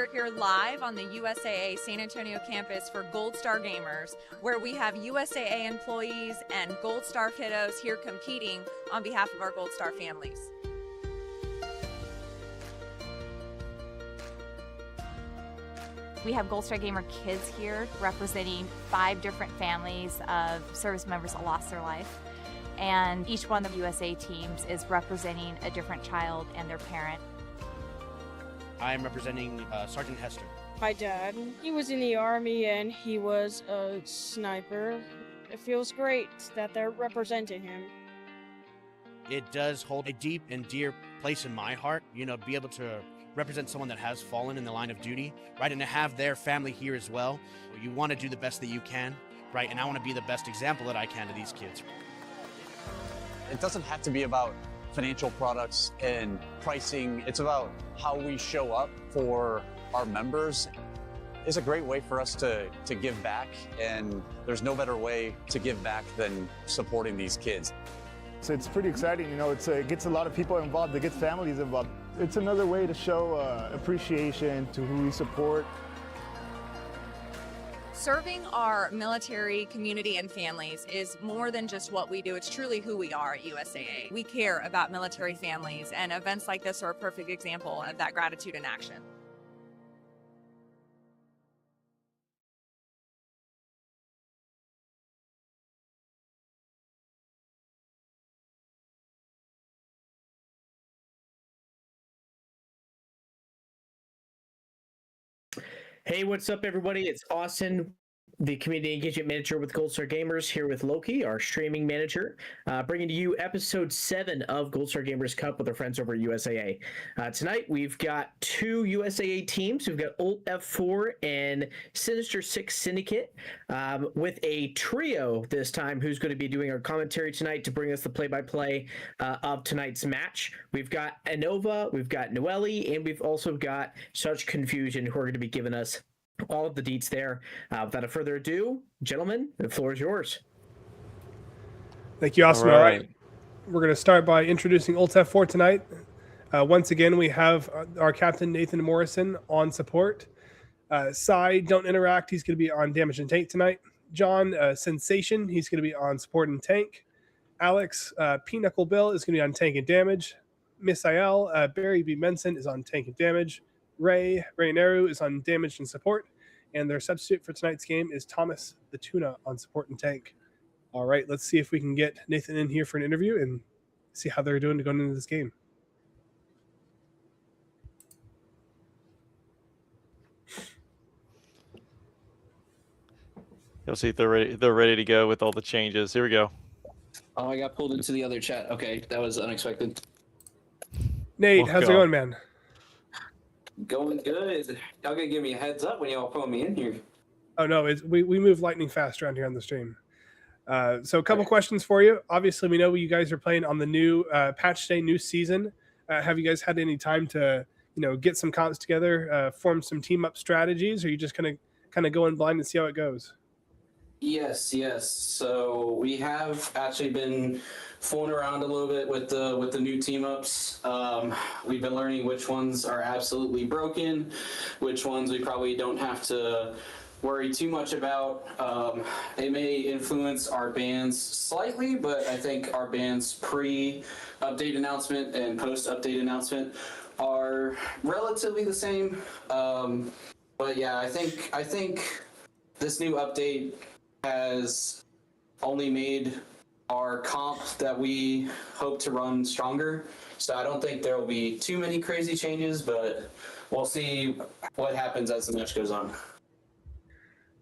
We're here live on the USAA San Antonio campus for Gold Star Gamers, where we have USAA employees and Gold Star kiddos here competing on behalf of our Gold Star families. We have Gold Star Gamer kids here representing 5 different families of service members that lost their life. And each one of the USA teams is representing a different child and their parent. I'm representing Sergeant Hester. My dad, he was in the Army and he was a sniper. It feels great that they're representing him. It does hold a deep and dear place in my heart, to be able to represent someone that has fallen in the line of duty, right? And to have their family here as well. You want to do the best that you can, right? And I want to be the best example that I can to these kids. It doesn't have to be about financial products and pricing. It's about how we show up for our members. It's a great way for us to give back, and there's no better way to give back than supporting these kids. So it's pretty exciting, it gets a lot of people involved, it gets families involved. It's another way to show appreciation to who we support. Serving our military community and families is more than just what we do. It's truly who we are at USAA. We care about military families, and events like this are a perfect example of that gratitude in action. Hey, what's up, everybody? It's Austin, the Community Engagement Manager with Gold Star Gamers, here with Loki, our streaming manager, bringing to you episode 7 of Gold Star Gamers Cup with our friends over at USAA. Tonight, we've got 2 USAA teams. We've got Ult F4 and Sinister Six Syndicate, with a trio this time who's going to be doing our commentary tonight to bring us the play-by-play of tonight's match. We've got Anova, we've got Noelle, and we've also got Such Confusion, who are going to be giving us all of the deets there. Without further ado, gentlemen, the floor is yours. Thank you, Austin. All right. We're going to start by introducing Ult F4 tonight. Once again, we have our captain, Nathan Morrison, on support. Sai, Don't Interact, he's going to be on damage and tank tonight. John, Sensation, he's going to be on support and tank. Alex, Pinochle Bill, is going to be on tank and damage. Misael, Barry B. Menson, is on tank and damage. Ray Neru is on damage and support, and their substitute for tonight's game is Thomas the Tuna on support and tank. All right, let's see if we can get Nathan in here for an interview and see how they're doing going into this game. You'll see if they're ready to go with all the changes. Here we go. Oh, I got pulled into the other chat. Okay, that was unexpected. Nate, how's it going, man? Going good. Y'all gonna give me a heads up when y'all pull me in here? Oh no, we move lightning fast around here on the stream. So a couple questions for you. Obviously, we know you guys are playing on the new patch day, new season. Have you guys had any time to get some comps together, form some team up strategies, or are you just kind of go in blind and see how it goes? Yes. So we have actually been fooling around a little bit with the new team ups. We've been learning which ones are absolutely broken, which ones we probably don't have to worry too much about. It may influence our bans slightly, but I think our bans pre-update announcement and post-update announcement are relatively the same. But yeah, I think this new update has only made our comp that we hope to run stronger. So I don't think there will be too many crazy changes, but we'll see what happens as the match goes on.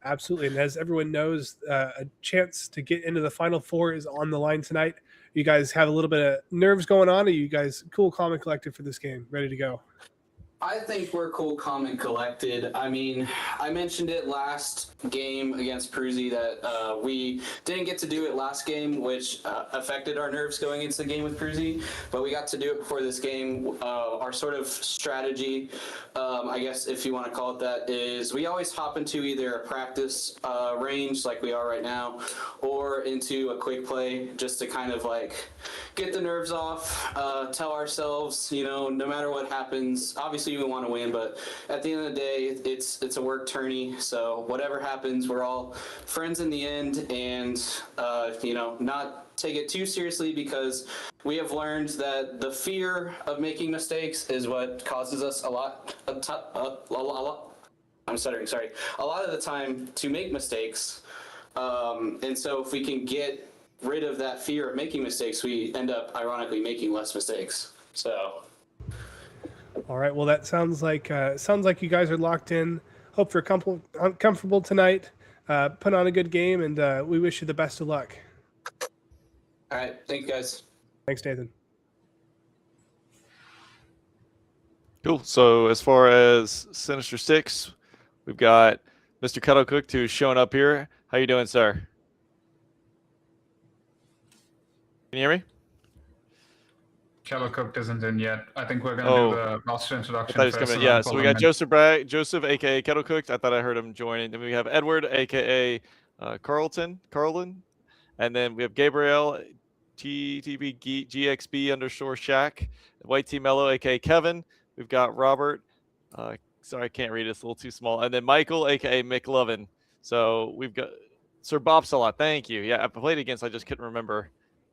Absolutely. And as everyone knows, a chance to get into the Final Four is on the line tonight. You guys have a little bit of nerves going on? Are you guys cool, calm, and collected for this game? Ready to go? I think we're cool, calm, and collected. I mean, I mentioned it last game against Prusi that we didn't get to do it last game, which affected our nerves going into the game with Prusi, but we got to do it before this game. Our sort of strategy, I guess if you want to call it that, is we always hop into either a practice range like we are right now, or into a quick play just to kind of like get the nerves off, tell ourselves, no matter what happens, obviously we want to win, but at the end of the day, it's a work tourney. So whatever happens, we're all friends in the end, and, not take it too seriously, because we have learned that the fear of making mistakes is what causes us a lot of the time to make mistakes. And so if we can get rid of that fear of making mistakes, we end up ironically making less mistakes. So all right, well, that sounds like you guys are locked in. Hope you're comfortable tonight. Put on a good game, and we wish you the best of luck. all right, thank you guys. Thanks, Nathan. Cool. So as far as Sinister Six, we've got Mr. Kettlecook who's showing up here. How you doing, sir? Can you hear me? Kettlecook isn't in yet. I think we're going to do the roster introduction first. Yeah, so we got Joseph, a.k.a. Kettlecook. I thought I heard him joining. Then we have Edward, a.k.a. Carlin. And then we have Gabriel, TTB GXB _Shaq. White T Mello, a.k.a. Kevin. We've got Robert. Sorry, I can't read it. It's a little too small. And then Michael, a.k.a. McLovin. So we've got Sir Bob Salat. Thank you. Yeah, I played against. I just couldn't remember.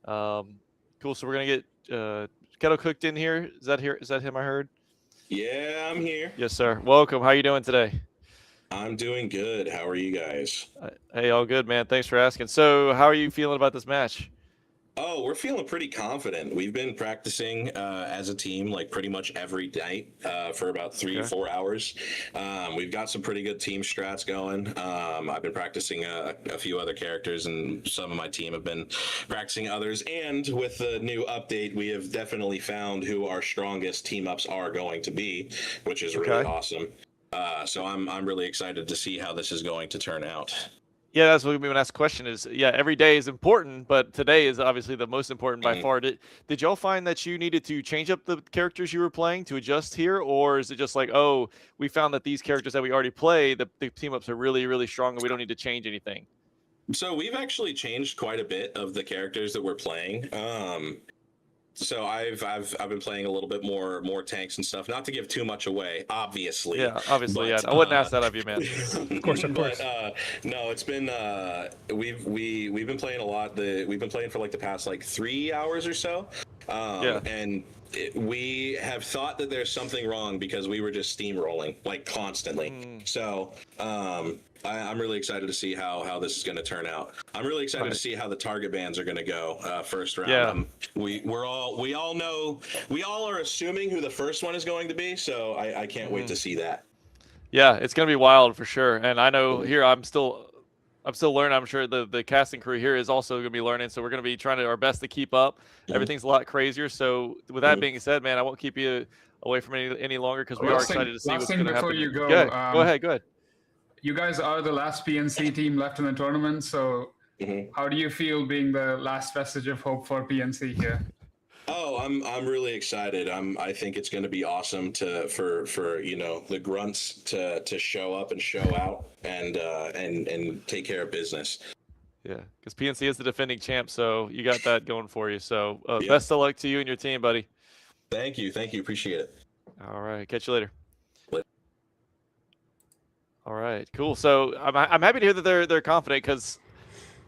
Cool. So we're going to get Kettlecook in here. Is that him I heard? Yeah, I'm here. Yes, sir. Welcome. How you doing today? I'm doing good. How are you guys? Hey, all good, man. Thanks for asking. So how are you feeling about this match? Oh, we're feeling pretty confident. We've been practicing as a team like pretty much every night for about 3-4 hours. We've got some pretty good team strats going. I've been practicing a few other characters, and some of my team have been practicing others. And with the new update, we have definitely found who our strongest team ups are going to be, which is really awesome. So I'm really excited to see how this is going to turn out. Yeah, that's what we asked the question is, every day is important, but today is obviously the most important by far. Did y'all find that you needed to change up the characters you were playing to adjust here? Or is it just like, oh, we found that these characters that we already play, the team ups are really, really strong and we don't need to change anything? So we've actually changed quite a bit of the characters that we're playing. So I've been playing a little bit more tanks and stuff. Not to give too much away, obviously. Yeah, obviously. I wouldn't ask that of you, man. Of course. But, no, it's been we've been playing a lot. We've been playing for like the past 3 hours or so. And we have thought that there's something wrong because we were just steamrolling constantly. So I'm really excited to see how this is going to turn out. I'm really excited to see how the target bans are going to go first round. Yeah. We all are assuming who the first one is going to be, so I can't wait to see that. Yeah, it's going to be wild for sure. And I know here I'm still learning. I'm sure the casting crew here is also going to be learning. So we're going to be trying our best to keep up. Everything's a lot crazier. So with that being said, man, I won't keep you away from any longer because we are excited to see what's going to happen. Before you go, go ahead. You guys are the last PNC team left in the tournament. So how do you feel being the last vestige of hope for PNC here? Oh, I'm really excited. I think it's going to be awesome for the grunts to show up and show out and take care of business. Yeah, because PNC is the defending champ, so you got that going for you. So best of luck to you and your team, buddy. Thank you. Appreciate it. All right, catch you later. All right, cool. So I'm happy to hear that they're confident because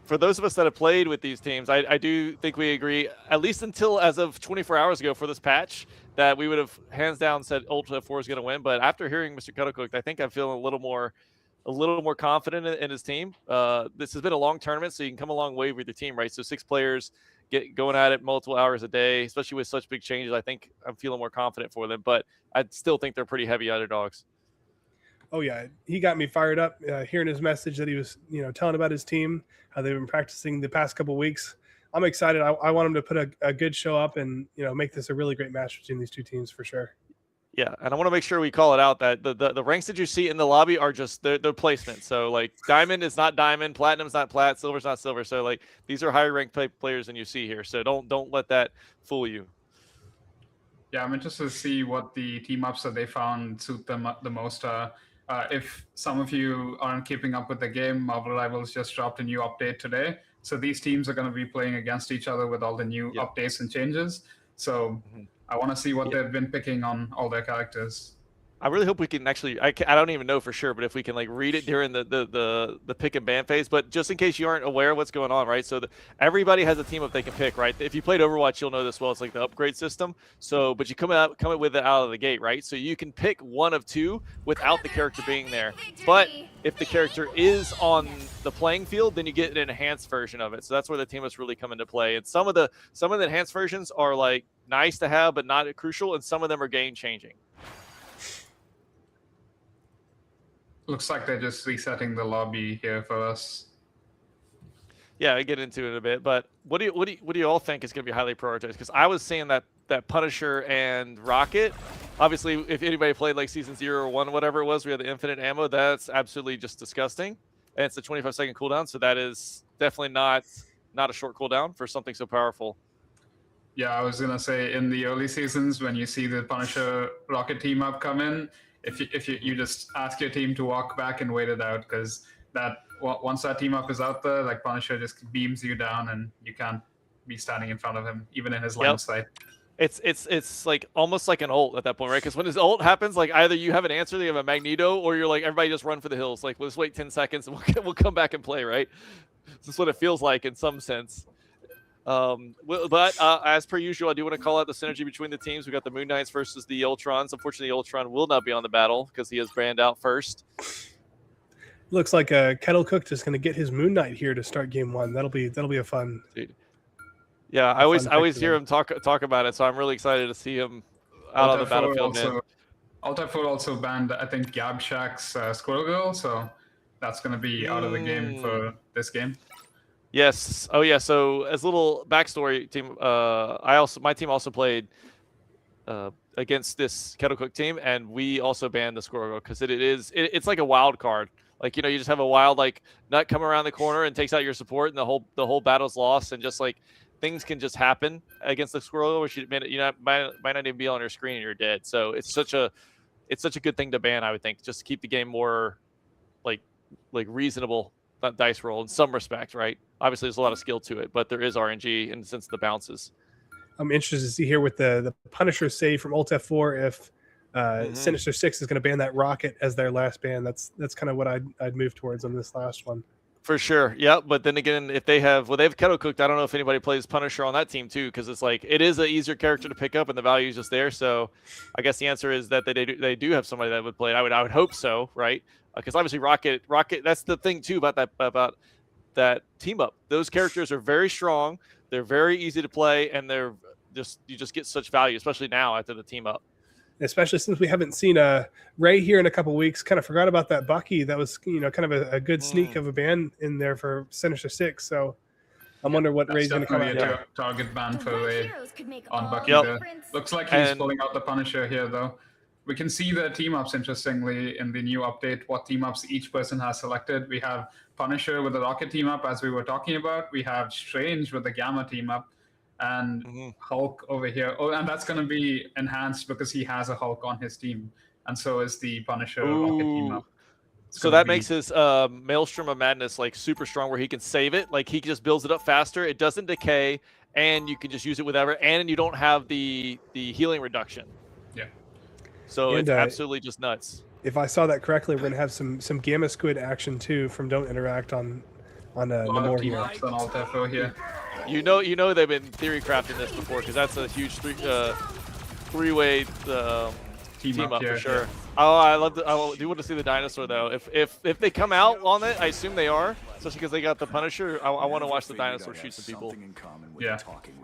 for those of us that have played with these teams, I do think we agree, at least until as of 24 hours ago for this patch, that we would have hands down said Ultra 4 is going to win. But after hearing Mr. Kettlecook, I think I'm feeling a little more confident in his team. This has been a long tournament, so you can come a long way with your team, right? So 6 players going at it multiple hours a day, especially with such big changes. I think I'm feeling more confident for them, but I still think they're pretty heavy underdogs. Oh yeah, he got me fired up hearing his message that he was, telling about his team, how they've been practicing the past couple of weeks. I'm excited. I want him to put a good show up and, make this a really great match between these two teams for sure. Yeah, and I want to make sure we call it out that the ranks that you see in the lobby are just their placement. So diamond is not diamond, platinum's not plat, silver's not silver. So these are higher ranked players than you see here. So don't let that fool you. Yeah, I'm interested to see what the team ups that they found suit them the most. if some of you aren't keeping up with the game, Marvel Rivals just dropped a new update today. So these teams are going to be playing against each other with all the new updates and changes. So I want to see what they've been picking on all their characters. I really hope we can actually. I don't even know for sure, but if we can like read it during the pick and ban phase. But just in case you aren't aware of what's going on, right? So everybody has a team up they can pick, right? If you played Overwatch, you'll know this well. It's like the upgrade system. So, but you come with it out of the gate, right? So you can pick one of two without the character being there. But if the character is on the playing field, then you get an enhanced version of it. So that's where the team must really come into play. And some of the enhanced versions are like nice to have, but not crucial, and some of them are game changing. Looks like they're just resetting the lobby here for us. Yeah, I get into it a bit, but what do you all think is going to be highly prioritized? Because I was saying that Punisher and Rocket, obviously, if anybody played like season 0 or 1, whatever it was, we had the infinite ammo. That's absolutely just disgusting, and it's a 25-second cooldown, so that is definitely not a short cooldown for something so powerful. Yeah, I was gonna say in the early seasons when you see the Punisher Rocket team up come in. If you just ask your team to walk back and wait it out, because once that team up is out there, like Punisher just beams you down and you can't be standing in front of him even in his line of sight. It's like almost like an ult at that point, right? Because when his ult happens, like either you have an answer, you have a Magneto, or you're like everybody just run for the hills. Like let's wait 10 seconds and we'll come back and play, right? This is what it feels like in some sense. But as per usual, I do want to call out the synergy between the teams. We got the Moon Knights versus the Ultrons. Unfortunately, the Ultron will not be on the battle because he is banned out first. Looks like Kettle Cooked is going to get his Moon Knight here to start game 1. That'll be a fun. Dude. Yeah, I always hear him talk about it, so I'm really excited to see him out on the battlefield. Alta 4 also banned, I think, Gab Shack's Squirrel Girl, so that's going to be out of the game for this game. Yes. Oh yeah. So as a little backstory, team, my team also played against this Kettle Cook team, and we also banned the Squirrel Girl because it's like a wild card. Like you just have a wild like nut come around the corner and takes out your support, and the whole battle's lost, and just like things can just happen against the Squirrel Girl, which might not even be on your screen and you're dead. So it's such a good thing to ban, I would think, just to keep the game more like reasonable. That dice roll in some respect, right? Obviously, there's a lot of skill to it, but there is RNG in the sense of the bounces. I'm interested to see here with the Punisher save from Alt F4 if Sinister Six is going to ban that Rocket as their last ban. That's kind of what I'd move towards on this last one. For sure, yeah. But then again, if they have Kettle Cooked, I don't know if anybody plays Punisher on that team too, because it's like it is an easier character to pick up and the value is just there. So I guess the answer is that they do have somebody that would play it. I would hope so, right? Because obviously Rocket. That's the thing too about that team up. Those characters are very strong. They're very easy to play, and you just get such value, especially now after the team up. Especially since we haven't seen Ray here in a couple weeks. Kind of forgot about that Bucky. That was kind of a good sneak of a ban in there for Sinister Six. So I'm wondering what Ray's going to come out with. Target ban for Ray on Bucky there. Looks like he's pulling out the Punisher here though. We can see the team ups, interestingly, in the new update, what team ups each person has selected. We have Punisher with the Rocket team up, as we were talking about. We have Strange with the Gamma team up, and Hulk over here. Oh, and that's going to be enhanced because he has a Hulk on his team, and so is the Punisher Rocket team up. So that makes his Maelstrom of Madness like super strong, where he can save it. Like he just builds it up faster. It doesn't decay, and you can just use it whenever, and you don't have the healing reduction. Yeah. So it's absolutely just nuts. If I saw that correctly, we're gonna have some Gamma Squid action too from Don't Interact on Namor here. On here. You know they've been theory crafting this before because that's a huge three-way team up for sure. Oh, I do want to see the dinosaur though. If they come out on it, I assume they are, especially because they got the Punisher. I want to watch the dinosaur shoot some people. Yeah,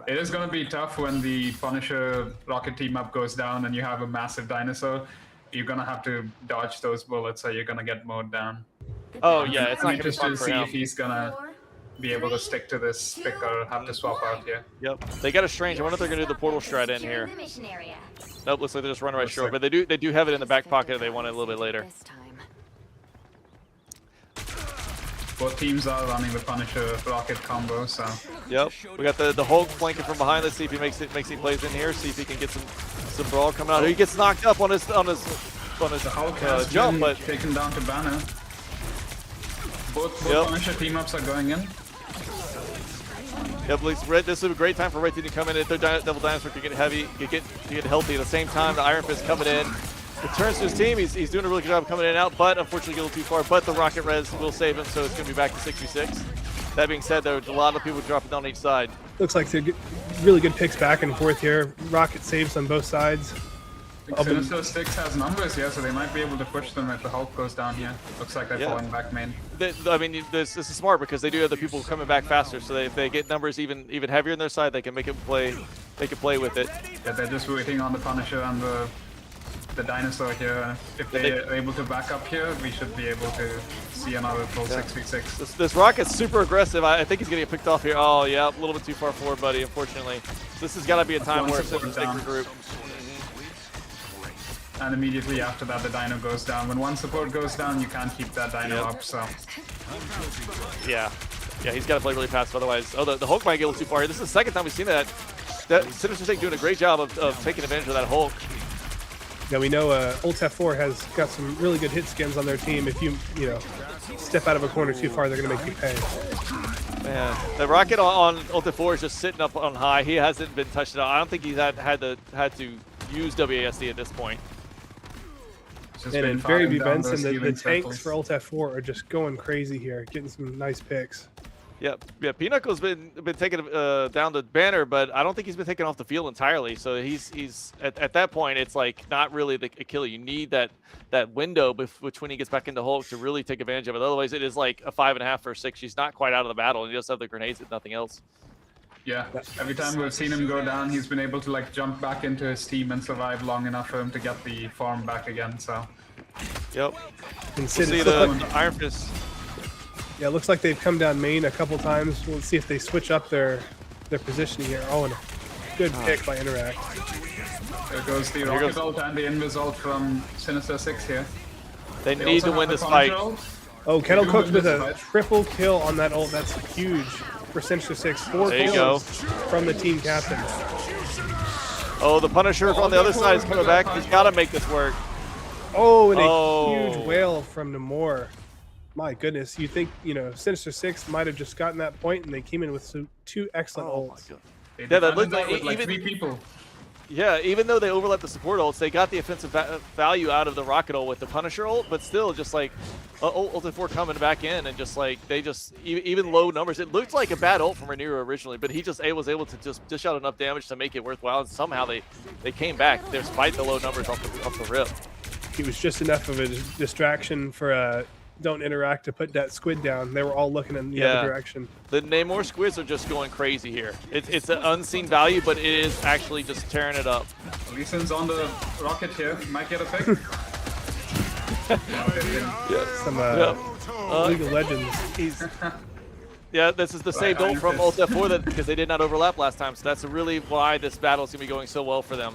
it is going to be tough when the Punisher Rocket team up goes down and you have a massive dinosaur. You're going to have to dodge those bullets, or you're going to get mowed down. Oh yeah, it's not interested to see if he's going to be able to stick to this pick or have to swap out here. Yep, they got a Strange. I wonder if they're going to do the portal strat in here. Nope, looks like they just run right short, but they do have it in the back pocket. They want it a little bit later. Both teams are running the Punisher Rocket combo, so. Yep, we got the Hulk flanking from behind. Let's see if he makes he plays in here. See if he can get some brawl coming out. He gets knocked up on his jump, but taken down to banner. Both Punisher team-ups are going in. Yep, this is a great time for Red Team to come in if their Devil Dinosaur can get heavy, get healthy. At the same time, the Iron Fist coming in. Returns to his team. He's doing a really good job coming in and out, but unfortunately get a little too far. But the Rocket Res will save him, so it's going to be back to 6v6. That being said, there's a lot of people dropping down each side. Looks like they're really good picks back and forth here. Rocket saves on both sides. Sinister Six has numbers here, so they might be able to push them if the Hulk goes down here. Looks like they're falling back main. I mean, this is smart because they do have the people coming back faster. So if they get numbers even heavier on their side, they can make it play. They can play with it. Yeah, they're just waiting on the Punisher and the Dinosaur here. If they are able to back up here, we should be able to see another full 6v6. This Rocket's super aggressive. I think he's going to get picked off here. Oh, yeah, a little bit too far forward, buddy, unfortunately. This has got to be a time where Sinister Six regroup. And immediately after that, the Dino goes down. When one support goes down, you can't keep that Dino up, so... Yeah, he's got to play really fast, otherwise... Oh, the Hulk might get a little too far here. This is the second time we've seen that. Sinister Six doing a great job of taking advantage of that Hulk. Yeah, we know Ultef 4 has got some really good hit skins on their team. If you step out of a corner too far, they're going to make you pay. Man, the Rocket on Ultef 4 is just sitting up on high. He hasn't been touched at all. I don't think he's had to use WASD at this point. And in very few events, and the tanks for Ultef 4 are just going crazy here, getting some nice picks. Yeah. Pinocchio's been taken down the banner, but I don't think he's been taken off the field entirely. So he's at that point, it's like not really the killer. You need that window between he gets back into Hulk to really take advantage of it. Otherwise, it is like a 5.5 or 6. He's not quite out of the battle, and he just have the grenades and nothing else. Yeah, every time we've seen him go down, he's been able to like jump back into his team and survive long enough for him to get the farm back again. So. Yep. And see the Iron Fist. Yeah, it looks like they've come down main a couple times. We'll see if they switch up their positioning here. Oh, and a good pick by Interact. There goes the Rocket Ult and the Invis Ult from Sinister Six here. They need to win this fight. Oh, Kettle Cooked with a triple kill on that ult. That's huge for Sinister Six. 4 kills from the team captain. Oh, the Punisher on the other side is coming back. He's got to make this work. Oh, and a huge whale from Namor. My goodness, you think, Sinister Six might have just gotten that point, and they came in with 2 excellent ults. Yeah, that looked like even 3 people. Yeah, even though they overlapped the support ults, they got the offensive value out of the Rocket ult with the Punisher ult, but still just like Ultimate 4 coming back in and just like even low numbers. It looked like a bad ult from Rhaenyra originally, but he was able to just dish out enough damage to make it worthwhile, and somehow they came back despite the low numbers off the rip. He was just enough of a distraction for Don't Interact to put that squid down. They were all looking in the other direction. The Namor squids are just going crazy here. It's an unseen value, but it is actually just tearing it up. Lee Sin's on the Rocket here. Might get a pick. Some League of Legends. Yeah, this is the saved ult from Ultef 4 because they did not overlap last time. So that's really why this battle is going to be going so well for them.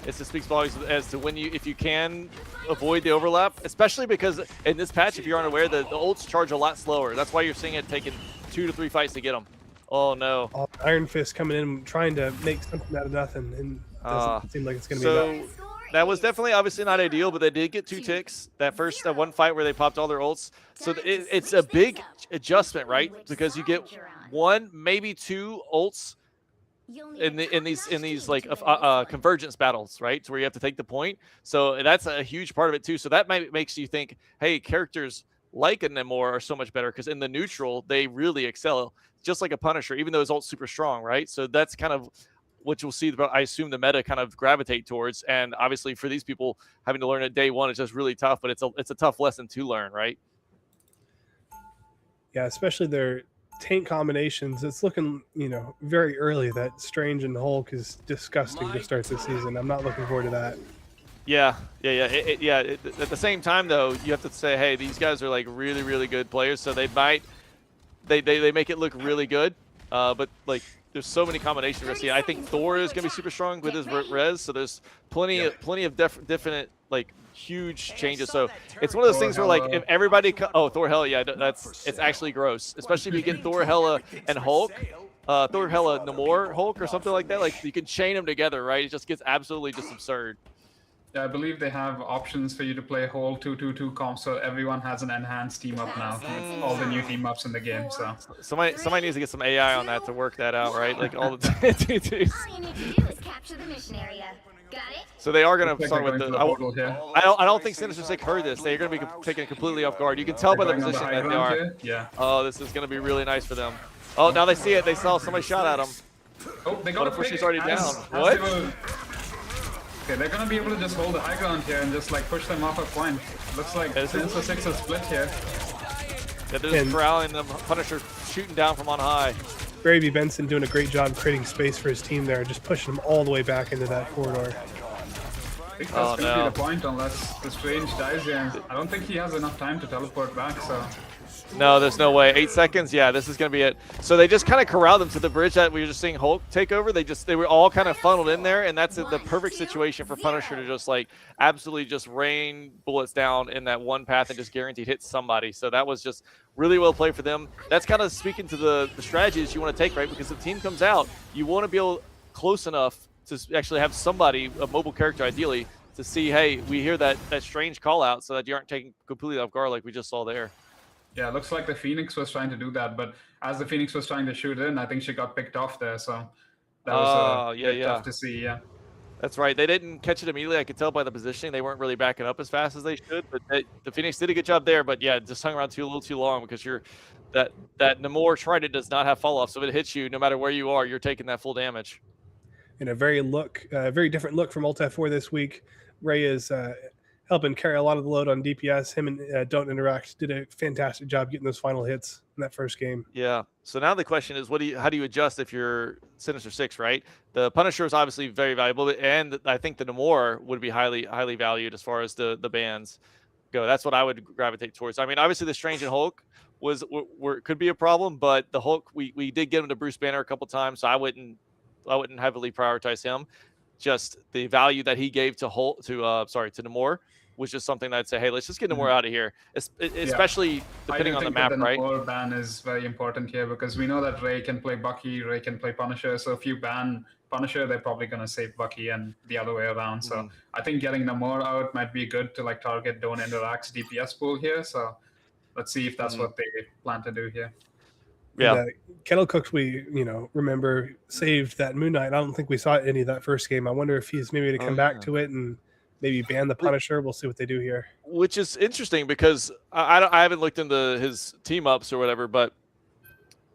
It just speaks volumes as to if you can avoid the overlap, especially because in this patch, if you aren't aware, the ults charge a lot slower. That's why you're seeing it taking 2 to 3 fights to get them. Oh no! Iron Fist coming in trying to make something out of nothing, and doesn't seem like it's going to be enough. That was definitely obviously not ideal, but they did get 2 ticks. That one fight where they popped all their ults. So it's a big adjustment, right? Because you get 1, maybe 2 ults in these like convergence battles, right? So where you have to take the point. So that's a huge part of it too. So that makes you think, hey, characters like a Namor are so much better because in the neutral they really excel, just like a Punisher, even though his ult's super strong, right? So that's kind of what you'll see. I assume the meta kind of gravitate towards, and obviously for these people having to learn it day one, it's just really tough. But it's a tough lesson to learn, right? Yeah, especially their tank combinations. It's looking, very early that Strange and Hulk is disgusting to start this season. I'm not looking forward to that. Yeah. At the same time, though, you have to say, hey, these guys are like really, really good players, so they make it look really good. But like, there's so many combinations we're seeing. I think Thor is gonna be super strong with his res, so there's plenty of definite like huge changes. So it's one of those things where like if everybody Thor Hella, yeah, it's actually gross, especially if you get Thor Hella and Hulk, Thor Hella Namor Hulk or something like that. Like you can chain them together, right? It just gets absolutely just absurd. Yeah, I believe they have options for you to play whole 2-2-2 comp, so everyone has an enhanced team up now. With all the new team ups in the game. So somebody needs to get some AI on that to work that out, right? Like all the T2s. All you need to do is capture the mission area. Got it? So they are going to Looks start like with they're the. going for the portal here. I don't think Sinister Six heard this. They're going to be taken completely off guard. You can tell by the They're going on position high that they ground are. here. Yeah. Oh, this is going to be really nice for them. Oh, now they see it. They saw somebody shot at them. Oh, they got But a of course pick she's already as- down. as What? they were- Okay, they're gonna be able to just hold the high ground here and just like push them off a point. Looks like Sinister Six is split here. Yeah, they're just corralling them. Punisher shooting down from on high. Barry B. Benson doing a great job creating space for his team there, just pushing them all the way back into that corridor. I think that's gonna be the point unless the Strange dies here. I don't think he has enough time to teleport back, so. No, there's no way. 8 seconds. Yeah, this is going to be it. So they just kind of corralled them to the bridge that we were just seeing Hulk take over. They were all kind of funneled in there, and that's the perfect situation for Punisher to just like absolutely just rain bullets down in that one path and just guaranteed hit somebody. So that was just really well played for them. That's kind of speaking to the strategies you want to take, right? Because if the team comes out, you want to be able close enough to actually have somebody, a mobile character ideally, to see, hey, we hear that strange call out so that you aren't taken completely off guard like we just saw there. Yeah, it looks like the Phoenix was trying to do that, but as the Phoenix was trying to shoot in, I think she got picked off there, so that was tough to see, yeah. That's right. They didn't catch it immediately. I could tell by the positioning. They weren't really backing up as fast as they should, but the Phoenix did a good job there, but yeah, just hung around a little too long because that Namor Trident does not have fall-off, so if it hits you, no matter where you are, you're taking that full damage. In a very different look from Ulta 4 this week. Ray is helping carry a lot of the load on DPS. Him and Don't Interact did a fantastic job getting those final hits in that first game. Yeah. So now the question is, how do you adjust if you're Sinister Six, right? The Punisher is obviously very valuable, and I think the Namor would be highly valued as far as the bans go. That's what I would gravitate towards. I mean, obviously the Strange and Hulk could be a problem, but the Hulk we did get him to Bruce Banner a couple times, so I wouldn't heavily prioritize him. Just the value that he gave to Namor was just something that I'd say, hey, let's just get Namor out of here, especially depending on the map, right? The Namor ban is very important here because we know that Ray can play Bucky, Ray can play Punisher, so if you ban Punisher, they're probably going to save Bucky and the other way around. So I think getting Namor out might be good to like target Don't Interact's DPS pool here, so let's see if that's what they plan to do here. Yeah, and, Kettle Cooks, we remember saved that Moon Knight. I don't think we saw any of that first game. I wonder if he's maybe to come back to it and maybe ban the Punisher. We'll see what they do here. Which is interesting because I haven't looked into his team ups or whatever, but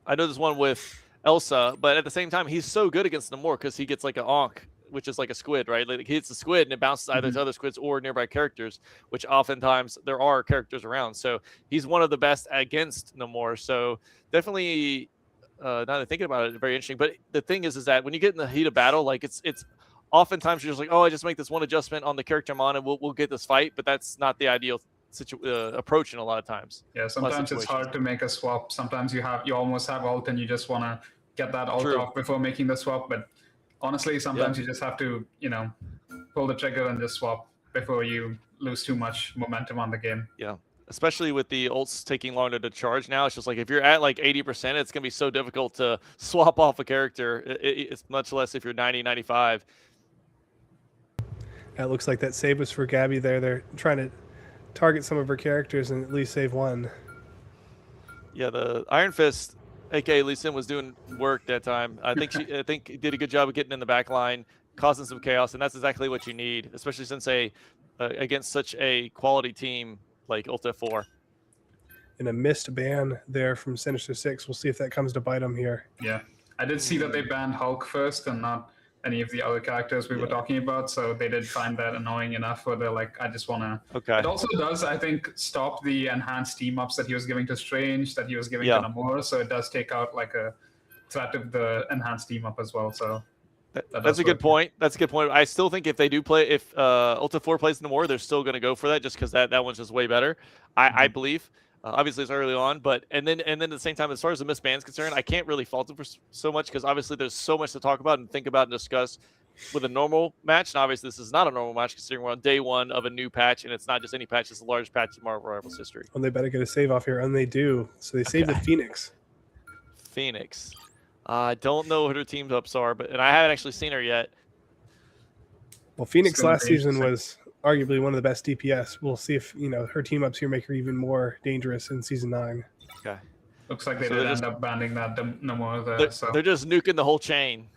I know there's one with Elsa. But at the same time, he's so good against Namor because he gets like an Ankh, which is like a squid, right? Like he hits the squid and it bounces either to other squids or nearby characters, which oftentimes there are characters around. So he's one of the best against Namor. So definitely, now that I'm thinking about it, very interesting. But the thing is that when you get in the heat of battle, like it's oftentimes you're just like, oh, I just make this one adjustment on the character I'm on and we'll get this fight. But that's not the ideal approach in a lot of times. Yeah, sometimes it's hard to make a swap. Sometimes you almost have ult and you just want to get that ult off before making the swap. But honestly, sometimes you just have to, pull the trigger and just swap before you lose too much momentum on the game. Yeah, especially with the ults taking longer to charge now. It's just like if you're at like 80%, it's going to be so difficult to swap off a character. It's much less if you're 90, 95. It looks like that save was for Gabby there. They're trying to target some of her characters and at least save one. Yeah, the Iron Fist, aka Lee Sin, was doing work that time. I think she did a good job of getting in the back line, causing some chaos, and that's exactly what you need, especially since against such a quality team like Ulta 4. And a missed ban there from Sinister Six. We'll see if that comes to bite them here. Yeah, I did see that they banned Hulk first and not any of the other characters we were talking about, so they did find that annoying enough where they're like, I just want to... Okay. It also does, I think, stop the enhanced team-ups that he was giving to Strange, that he was giving to Namor, so it does take out like a threat of the enhanced team-up as well, so... That's a good point. That's a good point. I still think if they do play, if Ulta 4 plays Namor, they're still going to go for that just because that one's just way better, I believe. Obviously, it's early on, but and then at the same time, as far as the missed ban's concerned, I can't really fault them for so much because obviously there's so much to talk about and think about and discuss with a normal match. And obviously, this is not a normal match considering we're on day one of a new patch, and it's not just any patch; it's the largest patch in Marvel Rivals history. Well, they better get a save off here, and they do. So they save the Phoenix. Phoenix. I don't know what her team ups are, and I haven't actually seen her yet. Well, Phoenix last season was arguably one of the best DPS. We'll see if her team ups here make her even more dangerous in season 9. Okay. Looks like they did end up banning that no more there. They're just nuking the whole chain.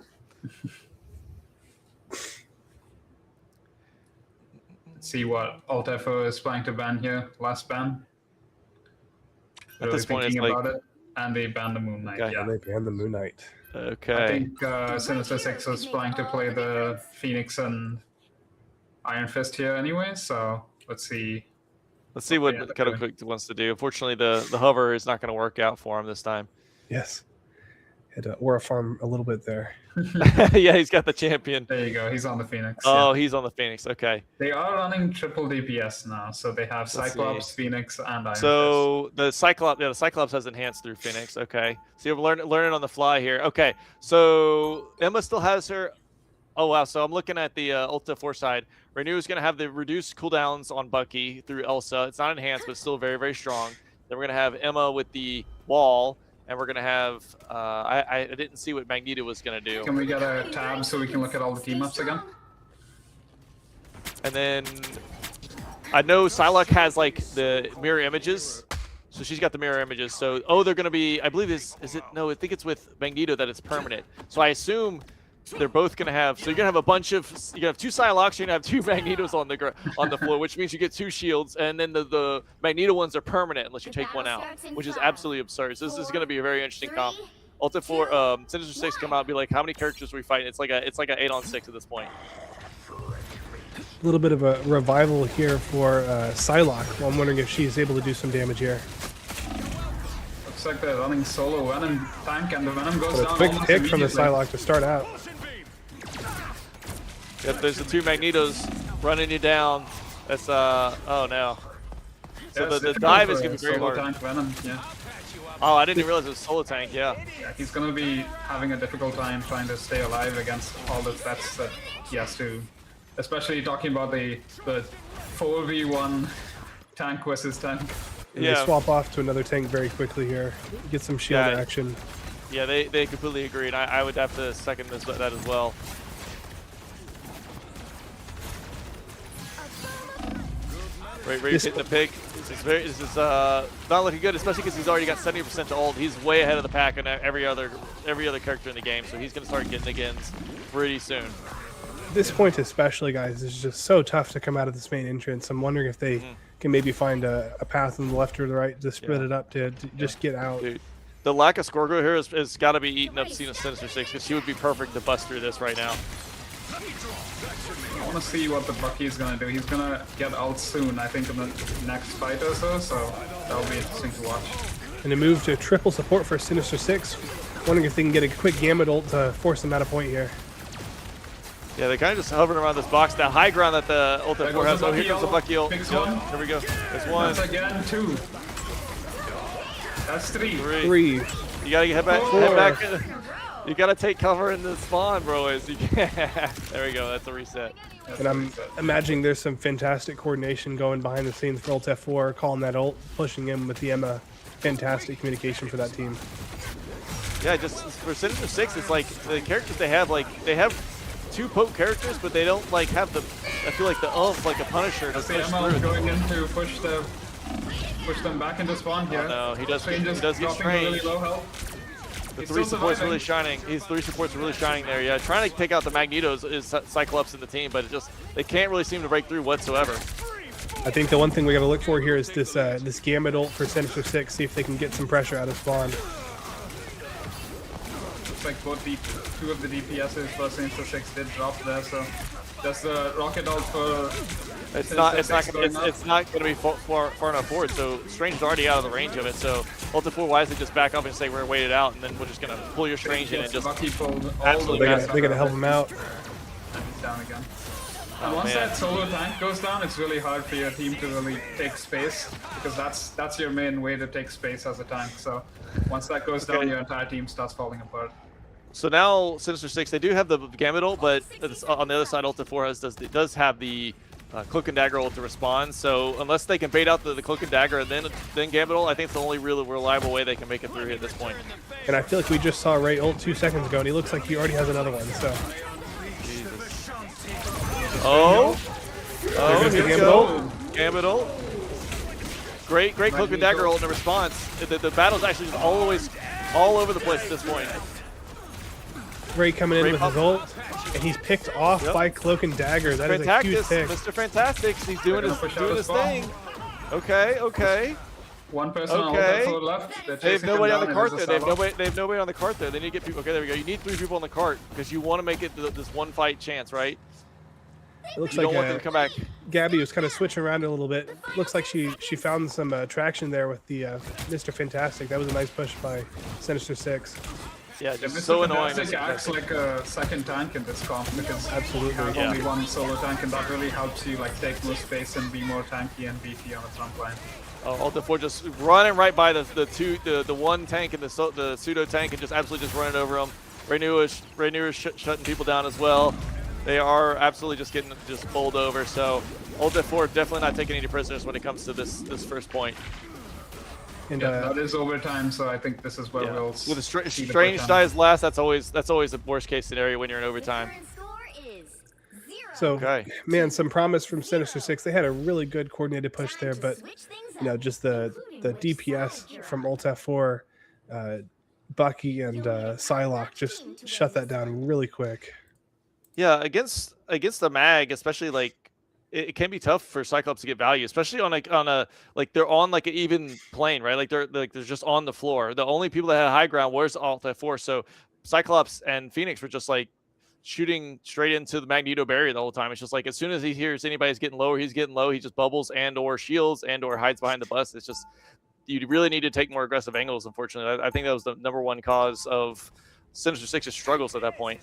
Let's see what Alt FO is planning to ban here. Last ban. At this point, it's about it, and they banned the Moon Knight. Yeah, they banned the Moon Knight. Okay. I think Sinister Six was planning to play the Phoenix and Iron Fist here anyway. So let's see. Let's see what Kettlecook wants to do. Unfortunately, the hover is not going to work out for him this time. Yes. Had to aura farm a little bit there. Yeah, he's got the champion. There you go. He's on the Phoenix. Oh, he's on the Phoenix. Okay. They are running triple DPS now, so they have Cyclops, Phoenix, and Iron Fist. The Cyclops has enhanced through Phoenix. Okay. So you're learning on the fly here. Okay. So Emma still has her. Oh wow. So I'm looking at the Ulta 4 side. Renew is going to have the reduced cooldowns on Bucky through Elsa. It's not enhanced, but still very, very strong. Then we're going to have Emma with the wall. And we're going to have, I didn't see what Magneto was going to do. Can we get a tab so we can look at all the team ups again? And then I know Psylocke has like the mirror images. So she's got the mirror images. So, they're going to be, I believe is it, no, I think it's with Magneto that it's permanent. So I assume they're both going to have, so you're going to have a bunch of, you're going to have 2 Psylocks, you're going to have 2 Magnetos on the floor, which means you get 2 shields, and then the Magneto ones are permanent unless you take one out, which is absolutely absurd. So this is going to be a very interesting comp. Ultimate 4, Sinister 6 come out and be like, how many characters are we fighting? It's like an 8-on-6 at this point. A little bit of a revival here for Psylocke. Well, I'm wondering if she's able to do some damage here. Looks like they're running solo Venom tank, and the Venom goes down. A quick pick from the Psylocke to start out. Yep, there's the 2 Magnetos running you down. That's oh no. So yeah, the dive is gonna be very solo hard. Tank Venom, yeah. Oh, I didn't realize it was solo tank. Yeah. Yeah, he's gonna be having a difficult time trying to stay alive against all the threats that he has to. Especially talking about the 4v1 tank versus tank. And they swap off to another tank very quickly here. Get some shield action. Yeah, they completely agree, and I would have to second that as well. Right, hitting the pig. This is not looking good, especially because he's already got 70% to ult. He's way ahead of the pack on every other character in the game, so he's going to start getting the gins pretty soon. This point especially, guys, is just so tough to come out of this main entrance. I'm wondering if they can maybe find a path on the left or the right to split it up to just get out. Dude, the lack of Scorgo here has got to be eating up Sinister 6 because she would be perfect to bust through this right now. I want to see what the Bucky is going to do. He's going to get out soon, I think, in the next fight or so that'll be interesting to watch. And a move to triple support for Sinister 6. Wondering if they can get a quick Gambit ult to force them out of point here. Yeah, they're kind of just hovering around this box. That high ground that the Ultimate 4 has. Oh, here comes the Bucky ult. Yep, there we go. There's 1. That's again 2. That's 3. 3. You gotta head back. You gotta take cover in the spawn, bro. There we go. That's a reset. And I'm imagining there's some fantastic coordination going behind the scenes for Ult F4, calling that ult, pushing him with the Emma. Fantastic communication for that team. Yeah, just for Sinister 6, it's like the characters they have 2 poke characters, but they don't have the. I feel like the oomph like a Punisher to push Emma through. Going in to push them back into spawn here. Oh, no, he does get strange. Really low health. The 3 support's really shining. His 3 supports are really shining there. Yeah, trying to take out the Magnetos is Cyclops in the team, but they can't really seem to break through whatsoever. I think the one thing we got to look for here is this Gambit ult for Sinister 6. See if they can get some pressure out of spawn. Looks like both 2 of the DPSs for Sinister 6 did drop there. So does the rocket ult for? It's not going to be far enough forward. So Strange is already out of the range of it. So Ultimate 4 wisely just back up and say we're going to wait it out, and then we're just going to pull your Strange in and just absolutely. They're going to help him out. And he's down again. And once that solo tank goes down, it's really hard for your team to really take space because that's your main way to take space as a tank. So once that goes down, your entire team starts falling apart. So now Sinister 6, they do have the Gambit ult, but on the other side, Ultimate 4 does have the Cloak and Dagger ult to respond. So unless they can bait out the Cloak and Dagger and then Gambit ult, I think it's the only really reliable way they can make it through here at this point. And I feel like we just saw Ray ult 2 seconds ago, and he looks like he already has another one. So. Jesus. Oh, Oh, here we go. Gambit ult. Great cloak and dagger ult in response. The battle's actually just all over the place at this point. Ray coming in with his ult, and he's picked off by cloak and dagger. That is a huge pick. Mr. Fantastic, he's doing his thing. Okay. One person on that floor left. They have nobody on the cart there. They have nobody on the cart there. They need to get people. Okay, there we go. You need 3 people on the cart because you want to make it this one fight chance, right? It looks you like don't want them to come back. Gabby was kind of switching around a little bit. Looks like she found some traction there with the Mr. Fantastic. That was a nice push by Sinister Six. Yeah, just Mr. so annoying. Fantastic acts like a second tank in this comp because absolutely you have only one solo tank, and that really helps you like take more space and be more tanky and beefy on the front line. Ultra just running right by the one tank and the pseudo tank and just absolutely just running over them. Renew is shutting people down as well. They are absolutely just getting bowled over. So Ultra 4 definitely not taking any prisoners when it comes to this first point. And that is overtime, so I think this is where we'll with a strange dies last. That's always the worst case scenario when you're in overtime. So, man, some promise from Sinister Six. They had a really good coordinated push there, but just the DPS from Ult F4, Bucky and Psylocke just shut that down really quick. Yeah, against the mag, especially like it can be tough for Cyclops to get value, especially on they're on like an even plane, right? Like they're just on the floor. The only people that had high ground was Ult F4, so Cyclops and Phoenix were just like shooting straight into the Magneto barrier the whole time. It's just like as soon as he hears anybody's getting lower, he's getting low. He just bubbles and or shields and or hides behind the bus. It's just you really need to take more aggressive angles. Unfortunately, I think that was the #1 cause of Sinister Six's struggles at that point.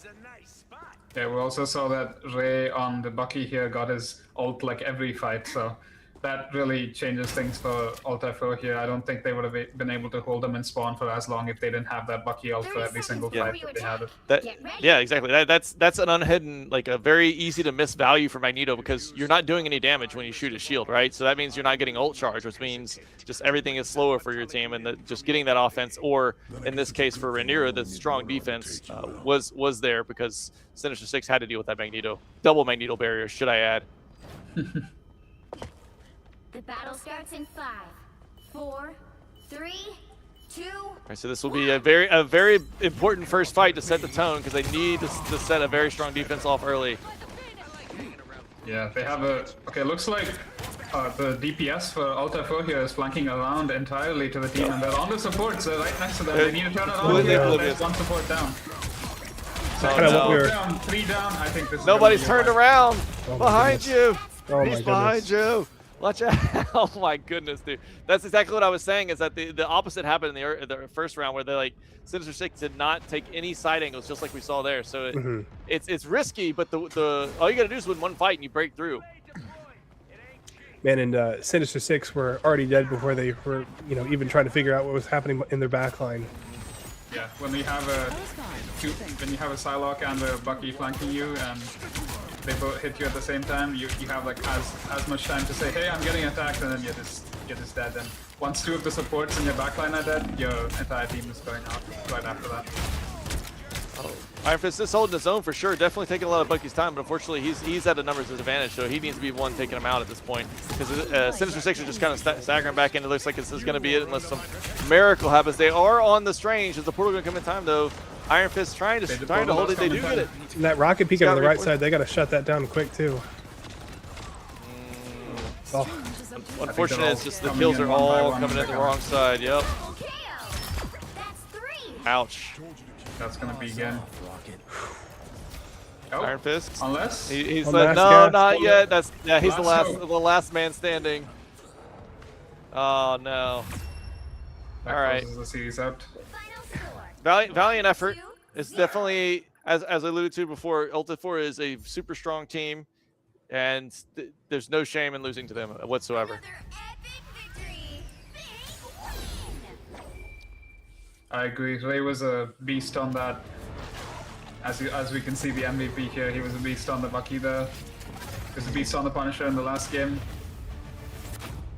Yeah, we also saw that Ray on the Bucky here got his ult like every fight, so that really changes things for Ult F4 here. I don't think they would have been able to hold them in spawn for as long if they didn't have that Bucky ult for every single fight that they had it. Yeah, exactly. That's an unhidden, like a very easy to miss value for Magneto because you're not doing any damage when you shoot a shield, right? So that means you're not getting ult charge, which means just everything is slower for your team, and just getting that offense, or in this case for Rhaenyra, the strong defense was there because Sinister Six had to deal with that double Magneto barrier, should I add. The battle starts in 5, 4, 3, 2. All right, so this will be a very important first fight to set the tone because they need to set a very strong defense off early. Yeah, they have okay, looks like the DPS for Ult F4 here is flanking around entirely to the team, and they're on the supports. They're right next to them. They need to turn it on. There's one support down. Down, 3 down. I think this is nobody's turned around. Behind you. He's behind you. Watch out. Oh my goodness, dude. That's exactly what I was saying, is that the opposite happened in the first round where they Sinister Six did not take any side angles, just like we saw there. So it's risky, but the all you gotta do is win one fight and you break through. Man, and Sinister Six were already dead before they were, even trying to figure out what was happening in their backline. Yeah, when you have a Psylocke and a Bucky flanking you, and they both hit you at the same time, you have like as much time to say, hey, I'm getting attacked, and then you're just dead. And once 2 of the supports in your backline are dead, your entire team is going out right after that. Iron Fist is holding his own for sure, definitely taking a lot of Bucky's time, but unfortunately he's at a numbers disadvantage, so he needs to be one taking him out at this point. Because Sinister Six are just kind of staggering back in. It looks like this is going to be it unless some miracle happens. They are on the Strange. Is the portal going to come in time though? Iron Fist trying to hold it. They do get it. And that rocket peak on the right side, they got to shut that down quick too. Unfortunately, it's just the kills are all coming in the wrong side. Yep. Ouch. That's going to be again. Oh, Iron Fist. Unless he said no, not yet. He's the last man standing. Oh no. All right. The series out. Valiant effort. It's definitely, as I alluded to before, Ult F4 is a super strong team, and there's no shame in losing to them whatsoever. I agree. Ray was a beast on that. As we can see, the MVP here, he was a beast on the Bucky there. He was a beast on the Punisher in the last game.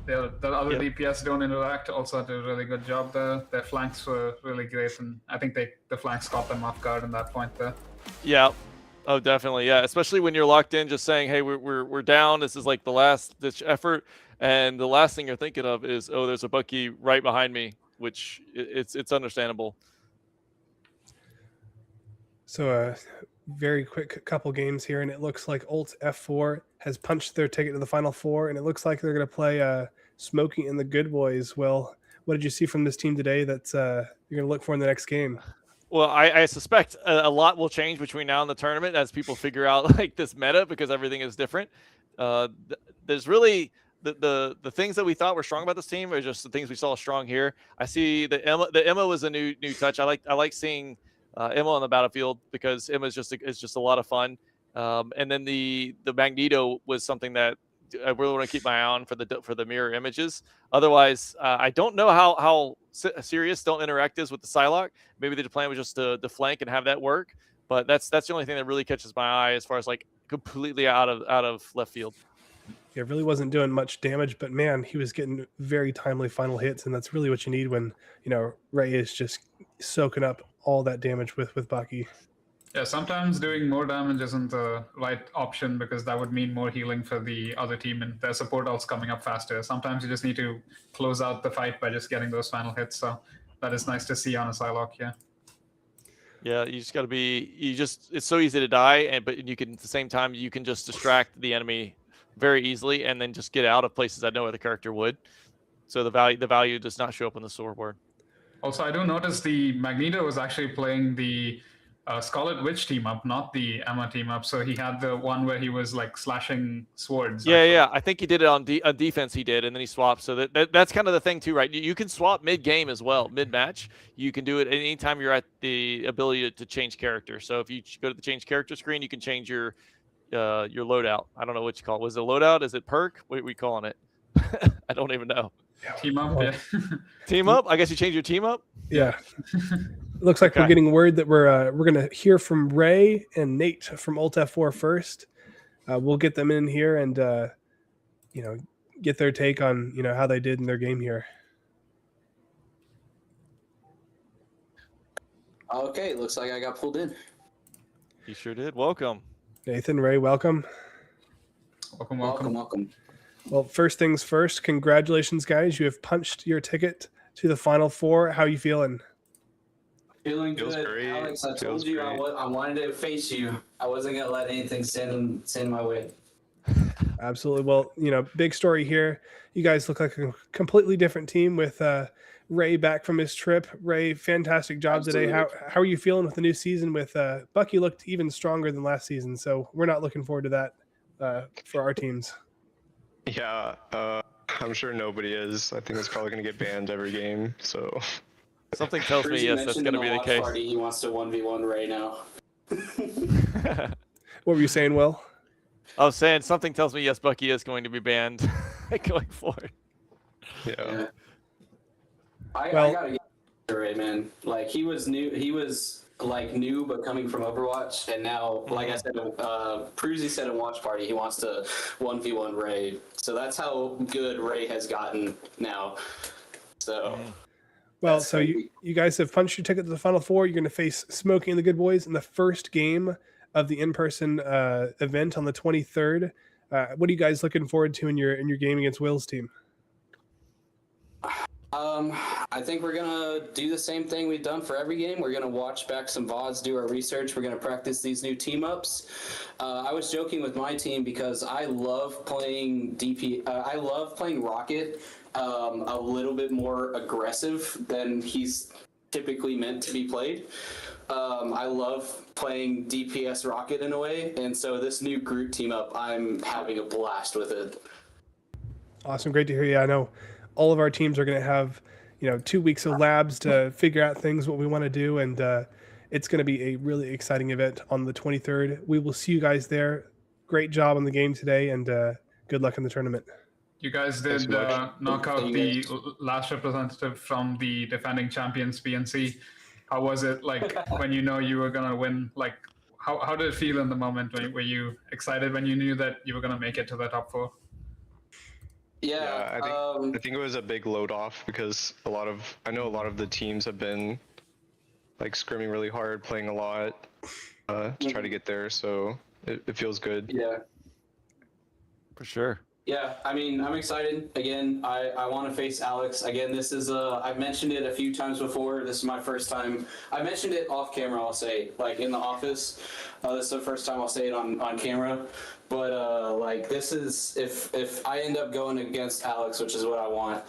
The other DPS don't interact, also did a really good job there. Their flanks were really great, and I think the flanks caught them off guard in that point there. Yeah. Oh, definitely, yeah. Especially when you're locked in, just saying, "Hey, we're down. This is like the last ditch effort," and the last thing you're thinking of is, "Oh, there's a Bucky right behind me," which it's understandable. So very quick couple games here, and it looks like Ult F4 has punched their ticket to the Final Four, and it looks like they're going to play Smokey and the Good Boys. Well, what did you see from this team today that you're going to look for in the next game? Well, I suspect a lot will change between now and the tournament as people figure out like this meta, because everything is different. There's really the things that we thought were strong about this team are just the things we saw strong here. I see the Emma was a new touch. I like seeing Emma on the battlefield because Emma's just a lot of fun. And then the Magneto was something that I really want to keep my eye on for the mirror images. Otherwise, I don't know how serious Don't Interact is with the Psylocke. Maybe the plan was just to flank and have that work. But that's the only thing that really catches my eye as far as like completely out of left field. It really wasn't doing much damage, but man, he was getting very timely final hits, and that's really what you need when Ray is just soaking up all that damage with Bucky. Yeah, sometimes doing more damage isn't the right option because that would mean more healing for the other team and their support ults coming up faster. Sometimes you just need to close out the fight by just getting those final hits. So that is nice to see on a Psylocke, yeah. Yeah, you just got to be. It's so easy to die, but you can at the same time you can just distract the enemy very easily and then just get out of places that no other character would. So the value does not show up on the scoreboard. Also, I do notice the Magneto was actually playing the Scarlet Witch team up, not the Emma team up. So he had the one where he was like slashing swords. Yeah. I think he did it on defense. He did, and then he swapped. So that's kind of the thing too, right? You can swap mid game as well, mid match. You can do it anytime you're at the ability to change character. So if you go to the change character screen, you can change your loadout. I don't know what you call it. Was it loadout? Is it perk? What are we calling it? I don't even know. Team up, yeah. Team up? I guess you change your team up? Yeah. It looks like we're getting word that we're going to hear from Ray and Nate from Ult F4 first. We'll get them in here and get their take on how they did in their game here. Okay, looks like I got pulled in. You sure did. Welcome. Nathan, Ray, welcome. Welcome. Well, first things first, congratulations, guys. You have punched your ticket to the Final Four. How are you feeling? Feeling good. Great. Alex, I told you I wanted to face you. I wasn't going to let anything stand in my way. Absolutely. Well, big story here. You guys look like a completely different team with Ray back from his trip. Ray, fantastic job Absolutely. Today. How are you feeling with the new season? With Bucky looked even stronger than last season, so we're not looking forward to that for our teams. Yeah, I'm sure nobody is. I think it's probably going to get banned every game. So something tells me yes, that's going to be the case. Party, he wants to 1v1 right now. What were you saying, Will? I was saying something tells me yes, Bucky is going to be banned going forward. Yeah. I gotta get Ray, man. Like he was new. He was like new, but coming from Overwatch, and now, like I said, Pruzy said in Watch Party, he wants to 1v1 Ray. So that's how good Ray has gotten now. So. Well, so you guys have punched your ticket to the Final Four. You're going to face Smokey and the Good Boys in the first game of the in-person event on the 23rd. What are you guys looking forward to in your game against Will's team? I think we're gonna do the same thing we've done for every game. We're gonna watch back some VODs, do our research. We're gonna practice these new team ups. I was joking with my team because I love playing DP. I love playing Rocket a little bit more aggressive than he's typically meant to be played. I love playing DPS Rocket in a way, and so this new group team up, I'm having a blast with it. Awesome, great to hear you. I know all of our teams are going to have 2 weeks of labs to figure out things what we want to do, and it's going to be a really exciting event on the 23rd. We will see you guys there. Great job on the game today, and good luck in the tournament. You guys did knock out the last representative from the defending champions PNC. How was it like when you were going to win? Like how did it feel in the moment? Were you excited when you knew that you were going to make it to the top 4? Yeah, I think it was a big load off because I know a lot of the teams have been like scrimming really hard, playing a lot to try to get there. So it feels good. Yeah. For sure. Yeah, I mean, I'm excited. Again, I want to face Alex. Again, this is, I've mentioned it a few times before. This is my first time. I mentioned it off camera, I'll say, like in the office. This is the first time I'll say it on camera. But like this is, if I end up going against Alex, which is what I want,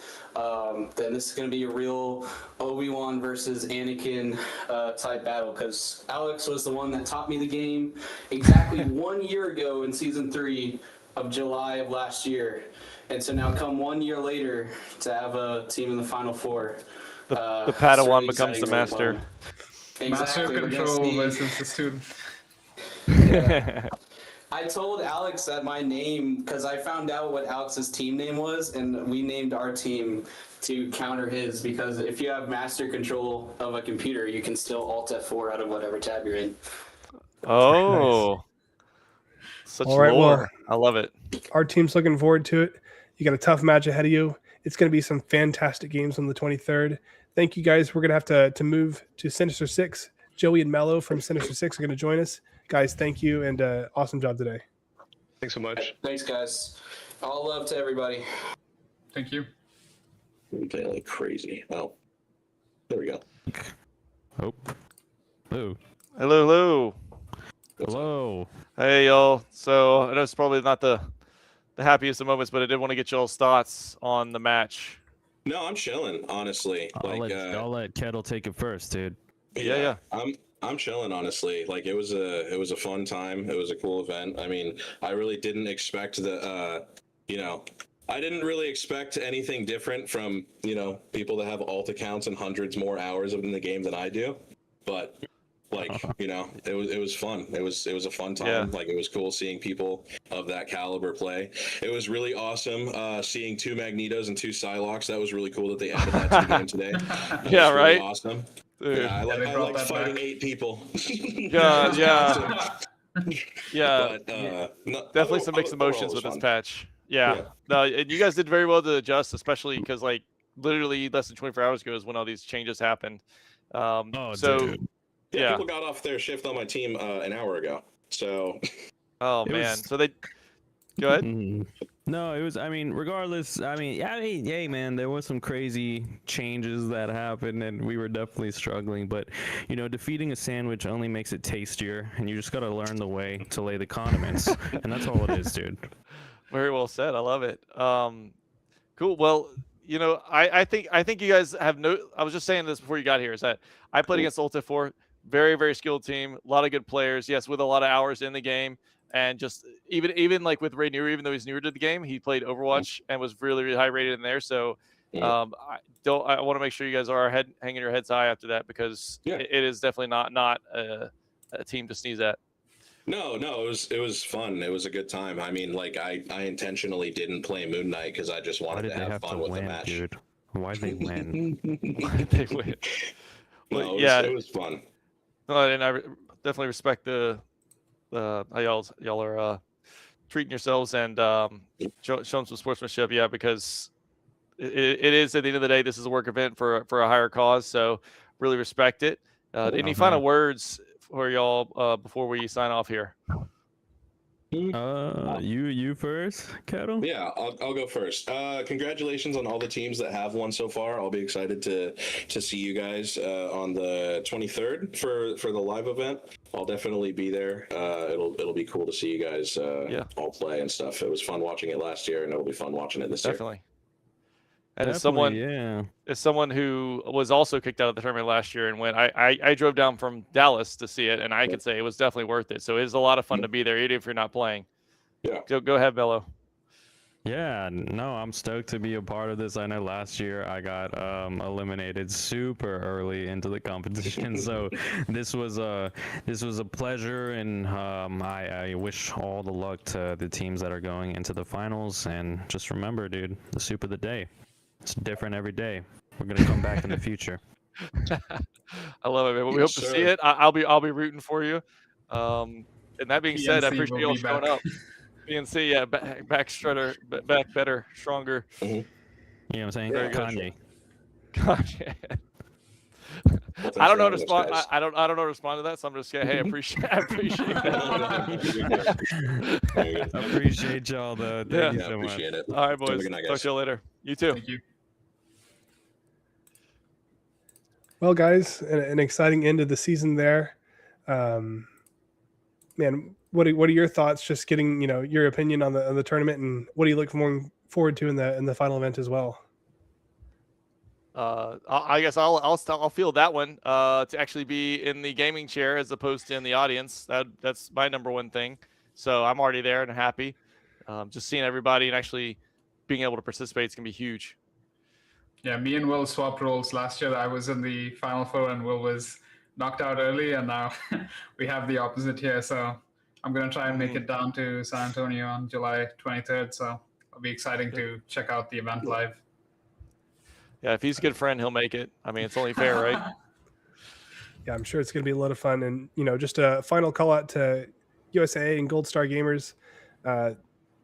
then this is going to be a real Obi-Wan versus Anakin type battle, because Alex was the one that taught me the game exactly 1 year ago in season 3 of July of last year. And so now come 1 year later to have a team in the Final Four. The Padawan becomes the master. Exactly. Master control versus the student. Yeah. I told Alex that my name, because I found out what Alex's team name was, and we named our team to counter his, because if you have master control of a computer, you can still Alt F4 out of whatever tab you're in. Oh. Nice. Such all right, lore. well, I love it. Our team's looking forward to it. You got a tough match ahead of you. It's going to be some fantastic games on the 23rd. Thank you, guys. We're going to have to move to Sinister Six. Joey and Mello from Sinister Six are going to join us. Guys, thank you, and awesome job today. Thanks so much. Thanks, guys. All love to everybody. Thank you. We play like crazy. Oh, there we go. Oh. Hello. Hello, hello. Hello. Hey, y'all. So I know it's probably not the happiest of moments, but I did want to get y'all's thoughts on the match. No, I'm chilling, honestly. I'll let Kettle take it first, dude. Yeah. I'm chilling, honestly. Like it was a fun time. It was a cool event. I mean, I really didn't expect I didn't really expect anything different from, people that have alt accounts and hundreds more hours in the game than I do. But it was fun. It was a fun time. Yeah. Like it was cool seeing people of that caliber play. It was really awesome seeing 2 Magnetos and 2 Psylocks. That was really cool that they added that to the game today. Yeah, really right. Awesome. Dude. Yeah, I like fighting back. 8 people. Yeah. But, definitely some mixed emotions with this patch. Yeah. No, and you guys did very well to adjust, especially because like literally less than 24 hours ago is when all these changes happened. Dude. Yeah, people got off their shift on my team an hour ago. So. Oh man. So they. Go ahead. No, it was. I mean, regardless. Hey, man, there was some crazy changes that happened, and we were definitely struggling. But defeating a sandwich only makes it tastier, and you just got to learn the way to lay the condiments, and that's all it is, dude. Very well said. I love it. Cool. Well, I think you guys have no. I was just saying this before you got here. Is that I played against Ulta 4, very very skilled team, a lot of good players. Yes, with a lot of hours in the game. And just even like with Ray Newer, even though he's newer to the game, he played Overwatch and was really, really high rated in there. So I want to make sure you guys are hanging your heads high after that, because it is definitely not a team to sneeze at. No, it was fun. It was a good time. I mean, like I intentionally didn't play Moon Knight because I just wanted to have fun with the match. Dude? Why'd they win? Why'd they win? No, it was fun. And I definitely respect how y'all are treating yourselves and showing some sportsmanship. Yeah, because it is, at the end of the day, this is a work event for a higher cause. So really respect it. Any final words for y'all before we sign off here? You first, Kettle? Yeah, I'll go first. Congratulations on all the teams that have won so far. I'll be excited to see you guys on the 23rd for the live event. I'll definitely be there. It'll be cool to see you guys all play and stuff. It was fun watching it last year, and it'll be fun watching it this year. And as someone who was also kicked out of the tournament last year and went, I drove down from Dallas to see it, and I could say it was definitely worth it. So it is a lot of fun to be there, even if you're not playing. Yeah. Go ahead, Mello. Yeah, no, I'm stoked to be a part of this. I know last year I got eliminated super early into the competition, so this was a pleasure, and I wish all the luck to the teams that are going into the finals. And just remember, dude, the soup of the day. It's different every day. We're gonna come back in the future. I love it, man. Well, we hope to see it. I'll be rooting for you. And that being said, I appreciate you all showing up. PNC, yeah, back strutter, back better, stronger. You know what I'm saying? Very Kanye. Kanye. I don't know how to respond. I don't know how to respond to that. So I'm just gonna, hey, I appreciate that. Appreciate y'all though. Thank you so much. Appreciate it. All right, boys. Have a good night, Talk guys. to you later. You too. Thank you. Well, guys, an exciting end of the season there. Man, what are your thoughts? Just getting your opinion on the tournament, and what do you look forward to in the final event as well? I guess I'll feel that one to actually be in the gaming chair as opposed to in the audience. That's my number one thing. So I'm already there and happy. Just seeing everybody and actually being able to participate is gonna be huge. Yeah, me and Will swapped roles. Last year I was in the Final Four and Will was knocked out early, and now we have the opposite here. So I'm going to try and make it down to San Antonio on July 23rd. So it'll be exciting to check out the event live. Yeah, if he's a good friend, he'll make it. I mean, it's only fair, right? Yeah, I'm sure it's going to be a lot of fun. And, just a final call out to USAA and Gold Star Gamers.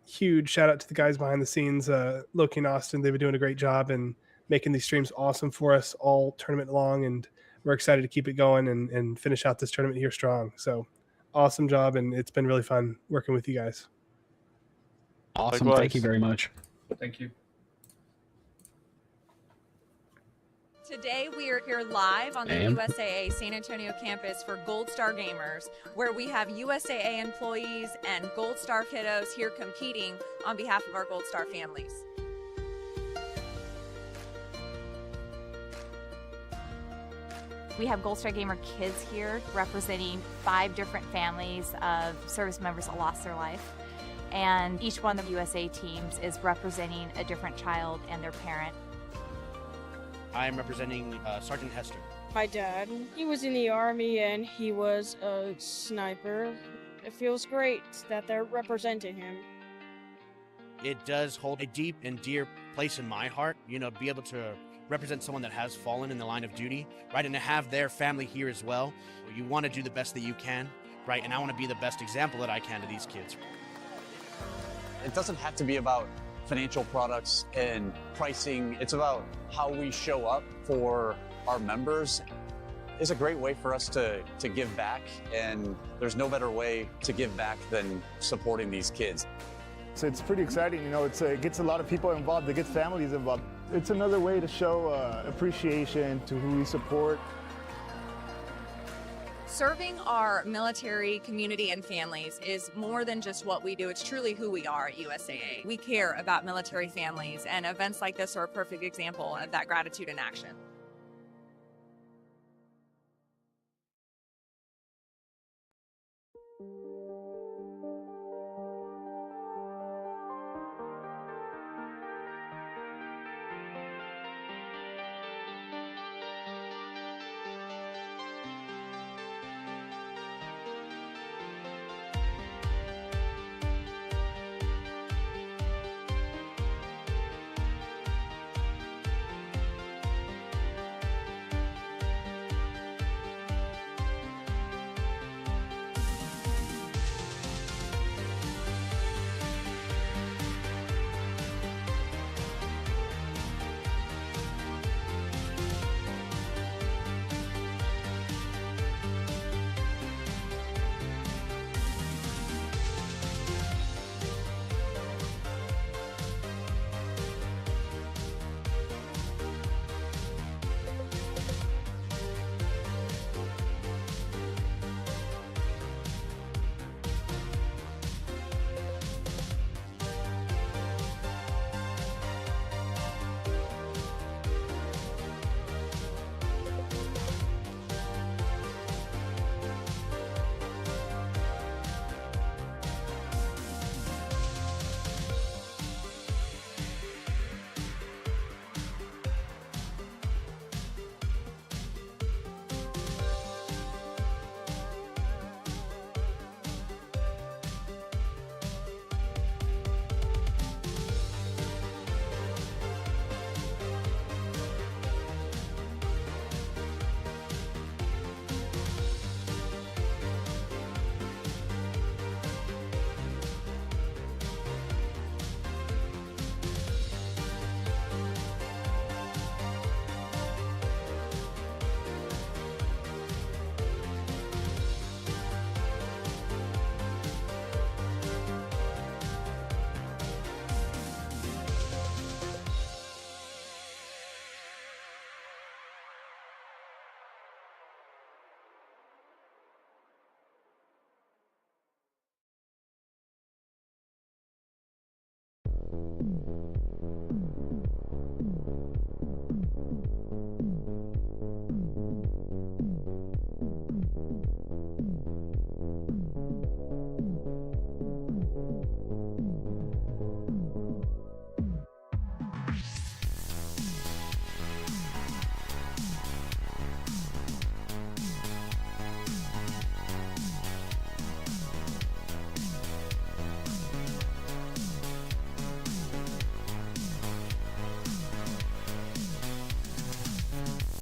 Huge shout out to the guys behind the scenes, Loki and Austin. They've been doing a great job and making these streams awesome for us all tournament long. And we're excited to keep it going and finish out this tournament here strong. So awesome job. And it's been really fun working with you guys. Awesome. Likewise. Thank you very much. Thank you. Today we are here live on the USAA San Antonio campus for Gold Star Gamers, where we have USAA employees and Gold Star kiddos here competing on behalf of our Gold Star families. We have Gold Star Gamer kids here representing 5 different families of service members that lost their life. And each one of the USA teams is representing a different child and their parent. I am representing Sergeant Hester. My dad, he was in the Army and he was a sniper. It feels great that they're representing him. It does hold a deep and dear place in my heart, be able to represent someone that has fallen in the line of duty, right? And to have their family here as well. You want to do the best that you can, right? And I want to be the best example that I can to these kids. It doesn't have to be about financial products and pricing. It's about how we show up for our members. It's a great way for us to give back, and there's no better way to give back than supporting these kids. So it's pretty exciting, it gets a lot of people involved, it gets families involved. It's another way to show appreciation to who we support. Serving our military community and families is more than just what we do. It's truly who we are at USAA. We care about military families, and events like this are a perfect example of that gratitude in action.